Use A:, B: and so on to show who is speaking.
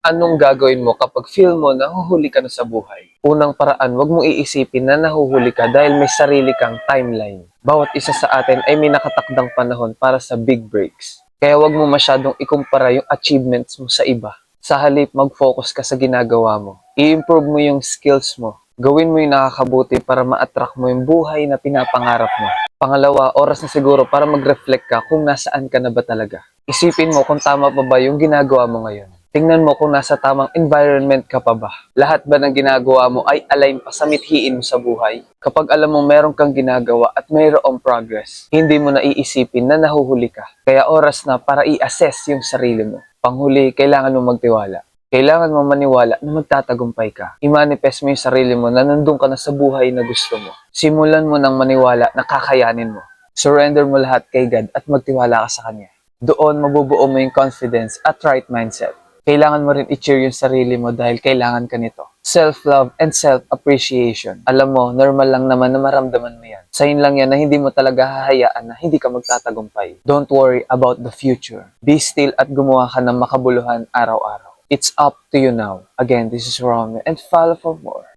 A: Anong gagawin mo kapag feel mo nahuhuli ka na sa buhay? Unang paraan, wag mong iisipin na nahuhuli ka dahil may sarili kang timeline. Bawat isa sa atin ay may nakatakdang panahon para sa big breaks. Kaya wag mo masyadong ikumpara yung achievements mo sa iba. Sa halip, mag-focus ka sa ginagawa mo. I-improve mo yung skills mo. Gawin mo yung nakakabuti para ma-attract mo yung buhay na pinapangarap mo. Pangalawa, oras na siguro para mag-reflect ka kung nasaan ka na ba talaga. Isipin mo kung tama pa ba yung ginagawa mo ngayon. Tingnan mo kung nasa tamang environment ka pa ba. Lahat ba ng ginagawa mo ay align pa sa mithiin mo sa buhay? Kapag alam mo meron kang ginagawa at mayroong progress, hindi mo na iisipin na nahuhuli ka. Kaya oras na para i-assess yung sarili mo. Panghuli, kailangan mo magtiwala. Kailangan mo maniwala na magtatagumpay ka. I-manifest mo yung sarili mo na nandun ka na sa buhay na gusto mo. Simulan mo ng maniwala na kakayanin mo. Surrender mo lahat kay God at magtiwala ka sa Kanya. Doon mabubuo mo yung confidence at right mindset. Kailangan mo rin i-cheer yung sarili mo dahil kailangan ka nito. Self-love and self-appreciation. Alam mo, normal lang naman na maramdaman mo yan. Sign lang yan na hindi mo talaga hahayaan na hindi ka magtatagumpay. Don't worry about the future. Be still at gumawa ka ng makabuluhan araw-araw. It's up to you now. Again, this is Romeo and follow for more.